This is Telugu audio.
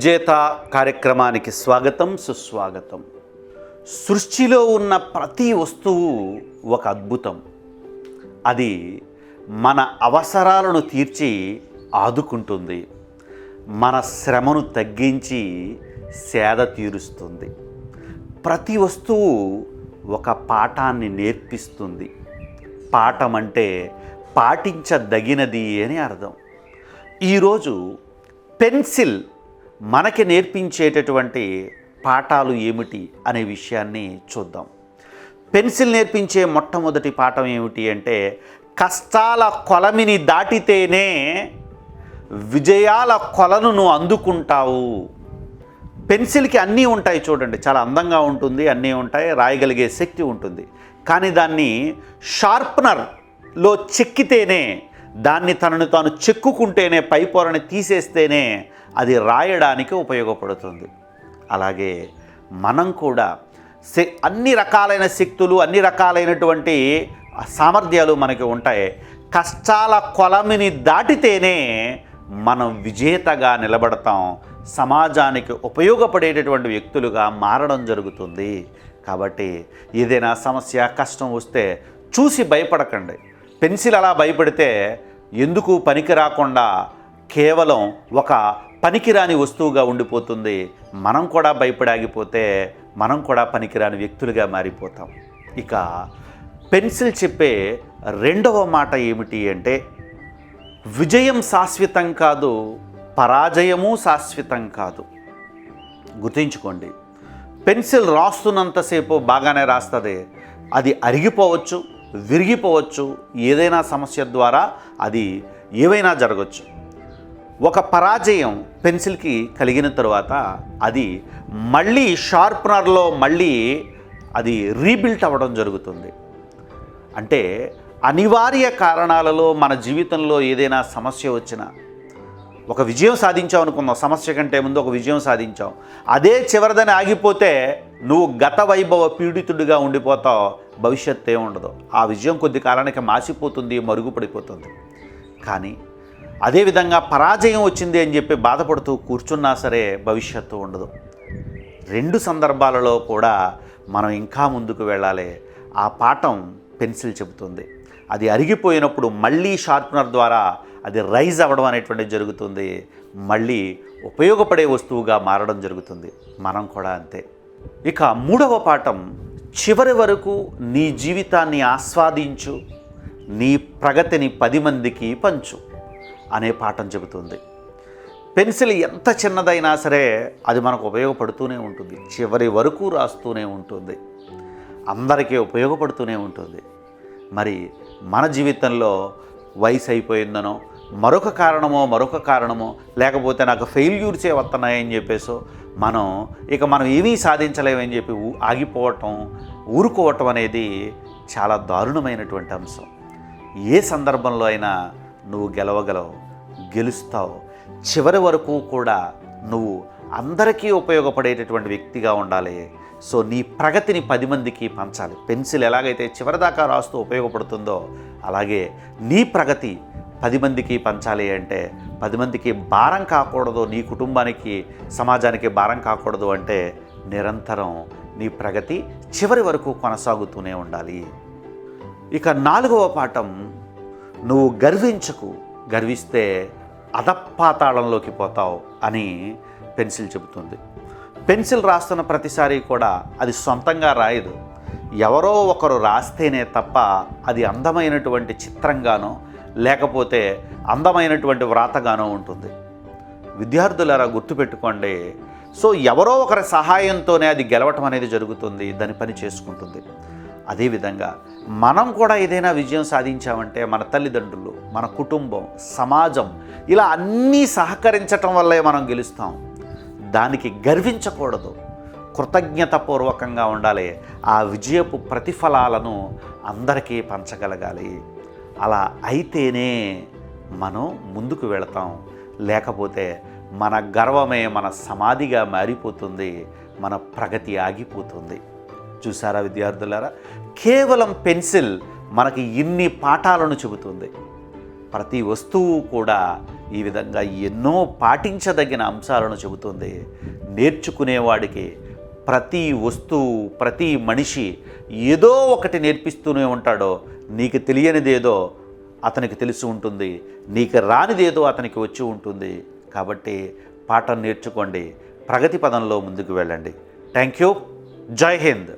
విజేత కార్యక్రమానికి స్వాగతం, సుస్వాగతం. సృష్టిలో ఉన్న ప్రతి వస్తువు ఒక అద్భుతం. అది మన అవసరాలను తీర్చి ఆదుకుంటుంది, మన శ్రమను తగ్గించి సేద తీరుస్తుంది. ప్రతి వస్తువు ఒక పాఠాన్ని నేర్పిస్తుంది. పాఠం అంటే పాటించదగినది అని అర్థం. ఈరోజు పెన్సిల్ మనకి నేర్పించేటటువంటి పాఠాలు ఏమిటి అనే విషయాన్ని చూద్దాం. పెన్సిల్ నేర్పించే మొట్టమొదటి పాఠం ఏమిటి అంటే, కష్టాల కొలమిని దాటితేనే విజయాల కొలను నువ్వు అందుకుంటావు. పెన్సిల్కి అన్నీ ఉంటాయి చూడండి, చాలా అందంగా ఉంటుంది, అన్నీ ఉంటాయి, రాయగలిగే శక్తి ఉంటుంది. కానీ దాన్ని షార్ప్నర్లో చెక్కితేనే, దాన్ని తనను తాను చెక్కుకుంటేనే, పై పొరని తీసేస్తేనే అది రాయడానికి ఉపయోగపడుతుంది. అలాగే మనం కూడా అన్ని రకాలైన శక్తులు, అన్ని రకాలైనటువంటి సామర్థ్యాలు మనకి ఉంటాయి. కష్టాల కొలమిని దాటితేనే మనం విజేతగా నిలబడతాం, సమాజానికి ఉపయోగపడేటటువంటి వ్యక్తులుగా మారడం జరుగుతుంది. కాబట్టి ఏదైనా సమస్య, కష్టం వస్తే చూసి భయపడకండి. పెన్సిల్ అలా భయపడితే ఎందుకు పనికి రాకుండా కేవలం ఒక పనికిరాని వస్తువుగా ఉండిపోతుంది. మనం కూడా భయపడాగిపోతే మనం కూడా పనికిరాని వ్యక్తులుగా మారిపోతాం. ఇక పెన్సిల్ చెప్పే రెండవ మాట ఏమిటి అంటే, విజయం శాశ్వతం కాదు, పరాజయము శాశ్వతం కాదు. గుర్తుంచుకోండి, పెన్సిల్ రాస్తున్నంతసేపు బాగానే రాస్తుంది, అది అరిగిపోవచ్చు, విరిగిపోవచ్చు, ఏదైనా సమస్య ద్వారా అది ఏవైనా జరగవచ్చు. ఒక పరాజయం పెన్సిల్కి కలిగిన తరువాత అది మళ్ళీ షార్ప్నర్లో మళ్ళీ అది రీబిల్ట్ అవ్వడం జరుగుతుంది. అంటే అనివార్య కారణాలలో మన జీవితంలో ఏదైనా సమస్య వచ్చినా, ఒక విజయం సాధించావు అనుకుందాం, సమస్య కంటే ముందు ఒక విజయం సాధించావు, అదే చివరిదని ఆగిపోతే నువ్వు గత వైభవ పీడితుడిగా ఉండిపోతావు, భవిష్యత్తు ఏముండదు. ఆ విజయం కొద్ది కాలానికి మాసిపోతుంది, మరుగుపడిపోతుంది. కానీ అదేవిధంగా పరాజయం వచ్చింది అని చెప్పి బాధపడుతూ కూర్చున్నా సరే భవిష్యత్తు ఉండదు. రెండు సందర్భాలలో కూడా మనం ఇంకా ముందుకు వెళ్ళాలి. ఆ పాఠం పెన్సిల్ చెబుతుంది. అది అరిగిపోయినప్పుడు మళ్ళీ షార్ప్నర్ ద్వారా అది రైజ్ అవ్వడం అనేటువంటిది జరుగుతుంది, మళ్ళీ ఉపయోగపడే వస్తువుగా మారడం జరుగుతుంది. మనం కూడా అంతే. ఇక మూడవ పాఠం, చివరి వరకు నీ జీవితాన్ని ఆస్వాదించు, నీ ప్రగతిని 10 మందికి పంచు అనే పాఠం చెబుతుంది. పెన్సిల్ ఎంత చిన్నదైనా సరే అది మనకు ఉపయోగపడుతూనే ఉంటుంది, చివరి వరకు రాస్తూనే ఉంటుంది, అందరికీ ఉపయోగపడుతూనే ఉంటుంది. మరి మన జీవితంలో వయసు అయిపోయిందనో, మరొక కారణమో లేకపోతే నాకు ఫెయిల్యూర్సే వస్తున్నాయని చెప్పేసో మనం ఏమీ సాధించలేమని చెప్పి ఆగిపోవటం, ఊరుకోవటం అనేది చాలా దారుణమైనటువంటి అంశం. ఏ సందర్భంలో అయినా నువ్వు గెలవగలవు, గెలుస్తావు. చివరి వరకు కూడా నువ్వు అందరికీ ఉపయోగపడేటటువంటి వ్యక్తిగా ఉండాలి. సో నీ ప్రగతిని 10 మందికి పంచాలి. పెన్సిల్ ఎలాగైతే చివరిదాకా రాస్తూ ఉపయోగపడుతుందో అలాగే నీ ప్రగతి 10 మందికి పంచాలి. అంటే 10 మందికి భారం కాకూడదు, నీ కుటుంబానికి, సమాజానికి భారం కాకూడదు. అంటే నిరంతరం నీ ప్రగతి చివరి వరకు కొనసాగుతూనే ఉండాలి. ఇక 4వ పాఠం, నువ్వు గర్వించకు, గర్విస్తే అధపాతాళంలోకి పోతావు అని పెన్సిల్ చెబుతుంది. పెన్సిల్ రాస్తున్న ప్రతిసారి కూడా అది సొంతంగా రాయదు, ఎవరో ఒకరు రాస్తేనే తప్ప అది అందమైనటువంటి చిత్రంగానో లేకపోతే అందమైనటువంటి వ్రాతగానో ఉంటుంది. విద్యార్థులారా గుర్తుపెట్టుకోండి. సో ఎవరో ఒకరి సహాయంతోనే అది గెలవటం అనేది జరుగుతుంది, దాని పని చేసుకుంటుంది. అదేవిధంగా మనం కూడా ఏదైనా విజయం సాధించామంటే మన తల్లిదండ్రులు, మన కుటుంబం, సమాజం ఇలా అన్నీ సహకరించటం వల్లే మనం గెలుస్తాం. దానికి గర్వించకూడదు, కృతజ్ఞతాపూర్వకంగా ఉండాలి. ఆ విజయపు ప్రతిఫలాలను అందరికీ పంచగలగాలి. అలా అయితేనే మనం ముందుకు వెళతాం. లేకపోతే మన గర్వమే మన సమాధిగా మారిపోతుంది, మన ప్రగతి ఆగిపోతుంది. చూసారా విద్యార్థులారా, కేవలం పెన్సిల్ మనకి ఇన్ని పాఠాలను చెబుతుంది. ప్రతి వస్తువు కూడా ఈ విధంగా ఎన్నో పాటించదగిన అంశాలను చెబుతుంది. నేర్చుకునేవాడికి ప్రతి వస్తువు, ప్రతి మనిషి ఏదో ఒకటి నేర్పిస్తూనే ఉంటాడో. నీకు తెలియనిదేదో అతనికి తెలిసి ఉంటుంది, నీకు రానిదేదో అతనికి వచ్చి ఉంటుంది. కాబట్టి పాఠం నేర్చుకోండి, ప్రగతి పదంలో ముందుకు వెళ్ళండి. Thank you. జై హింద్.